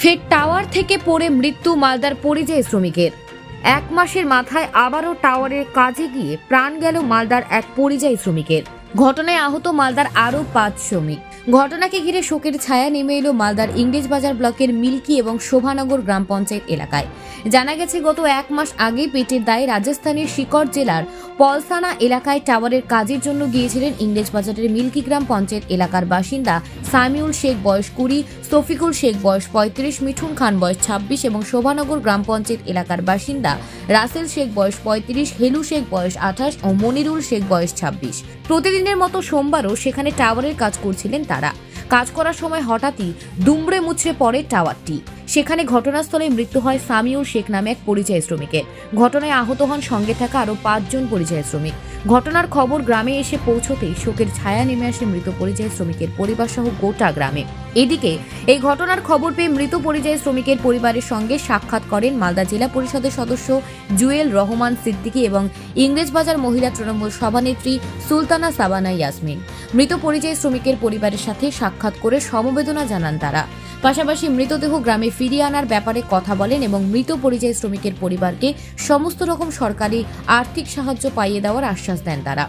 ফের টাওয়ার থেকে পড়ে মৃত্যু মালদার পরিযায়ী শ্রমিকের। 1 মাসের মাথায় আবারও টাওয়ারের কাজে গিয়ে প্রাণ গেল মালদার এক পরিযায়ী শ্রমিকের। ঘটনায় আহত মালদার আরও 5 শ্রমিক। ঘটনাকে ঘিরে শোকের ছায়া নেমে এলো মালদার ইংরেজবাজার ব্লকের মিল্কি এবং শোভানগর গ্রাম পঞ্চায়েত এলাকায়। জানা গেছে, গত 1 মাস আগে পেটের দায়ে রাজস্থানের শিকড় জেলার পলসানা এলাকায় টাওয়ারের কাজের জন্য গিয়েছিলেন ইংরেজবাজারের মিল্কি গ্রাম পঞ্চায়েত এলাকার বাসিন্দা সামিউল শেখ বয়স 20, শফিকুল শেখ বয়স 35, মিঠুন খান বয়স 26 এবং শোভানগর গ্রাম পঞ্চায়েত এলাকার বাসিন্দা রাসেল শেখ বয়স 35, হেলু শেখ বয়স 28 ও মনিরুল শেখ বয়স 26। প্রতিদিনের মতো সোমবারও সেখানে টাওয়ারের কাজ করছিলেন তারা। কাজ করার সময় হঠাৎই দুমড়ে মুচড়ে পড়ে টাওয়ারটি। সেখানে ঘটনাস্থলে মৃত্যু হয় সামিউল শেখ নামে এক পরিযায়ী শ্রমিকের। ঘটনায় আহত হন সঙ্গে থাকা আরও 5 জন পরিযায়ী শ্রমিক। ঘটনার খবর গ্রামে এসে পৌঁছতেই শোকের ছায়া নেমে আসে মৃত পরিযায়ী শ্রমিকের পরিবার সহ গোটা গ্রামে। এদিকে এই ঘটনার খবর পেয়ে মৃত পরিযায়ী শ্রমিকের পরিবারের সঙ্গে সাক্ষাৎ করেন মালদা জেলা পরিষদের সদস্য জুয়েল রহমান সিদ্দিকী এবং ইংরেজবাজার মহিলা তৃণমূল সভানেত্রী সুলতানা সাবানা ইয়াসমিন। মৃত পরিযায়ী শ্রমিকের পরিবারের সাথে সাক্ষাৎ করে সমবেদনা জানান তারা। পাশাপাশি মৃতদেহ গ্রামে ফিরিয়ে আনার ব্যাপারে কথা বলেন এবং মৃত পরিযায়ী শ্রমিকের পরিবারকে সমস্ত রকম সরকারি আর্থিক সাহায্য পাইয়ে দেওয়ার আশ্বাস দেন তারা।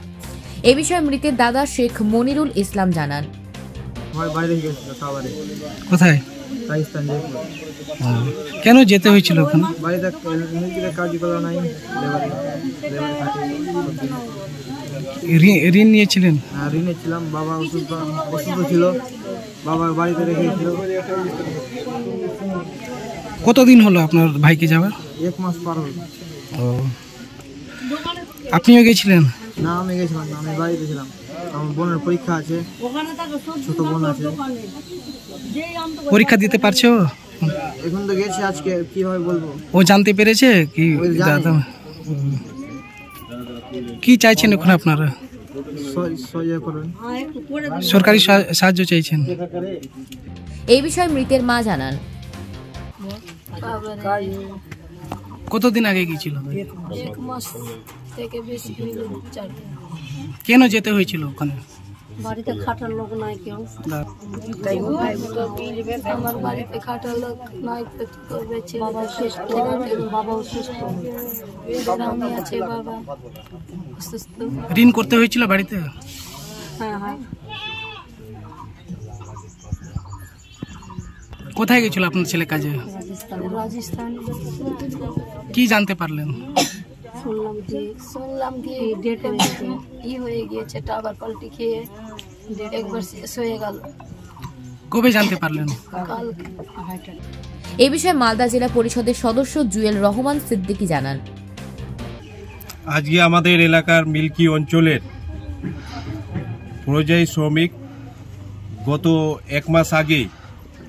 এ বিষয়ে মৃতের দাদা শেখ মনিরুল ইসলাম জানান, কোথায় কেন যেতে হয়েছিল? ঋণ নিয়েছিলেন? ঋণ নিয়েছিলাম, বাবা অসুস্থ ছিল, বাবা বাড়িতে রেখেছিল। কতদিন হলো আপনার ভাইকে যাওয়ার? 1 মাস পার হলো। আপনিও গেছিলেন? না, আমি গেছিলাম না, আমি বাড়িতে ছিলাম। আমার বোনের পরীক্ষা আছে, ছোট বোন আছে। পরীক্ষা দিতে পারছে ও? এখন তো গেছে, আজকে কিভাবে বলবো। ও জানতে পেরেছে কি? কি চাইছেন এখন আপনারা? সরকারি সাহায্য চাইছেন? এই বিষয়ে মৃতের মা জানান, কতদিন আগে গিয়েছিল? 1 মাস থেকে বেশি। কেন যেতে হয়েছিল ওখানে? বাড়িতে খাটার লোক নাই কেউ। আমার বাড়িতে খাটার লোক নাই, করবে বাবা সুস্থ, বাবা অসুস্থ, আমি আছে, বাবা অসুস্থ। ঋণ করতে হয়েছিল বাড়িতে? হ্যাঁ হ্যাঁ। কোথায় গেছিল আপনার ছেলে কাজে? রাজস্থান। কি জানতে পারলেন? শুনলাম কি ডেট হয়ে গিয়েছে, টাওয়ার পাল্টি খেয়ে একবার শেষ হয়ে গেল। কবে জানতে পারলেন? কাল। এ বিষয়ে মালদা জেলা পরিষদের সদস্য জুয়েল রহমান সিদ্দিকী জানান, আজকে আমাদের এলাকার মিল্কি অঞ্চলের পরিযায়ী শ্রমিক গত 1 মাস আগে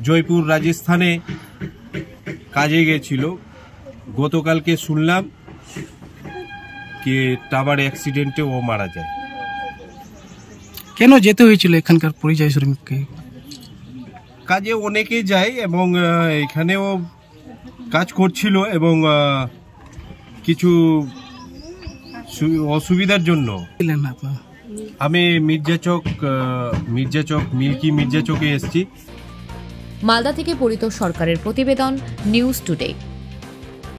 জয়পুর রাজস্থানে কাজে গেছিল। গতকালকে শুনলাম কি টাওয়ার অ্যাক্সিডেন্টে ও মারা যায়। কেন যেতে হয়েছিল এখানকার পরিযায়ী শ্রমিককে? কাজে অনেকেই যায় এবং এখানেও কাজ করছিল এবং কিছু অসুবিধার জন্য আমি মিল্কি মির্জাচকে এসেছি। মালদা থেকে পরিতোষ সরকারের প্রতিবেদন, নিউজ টুডে।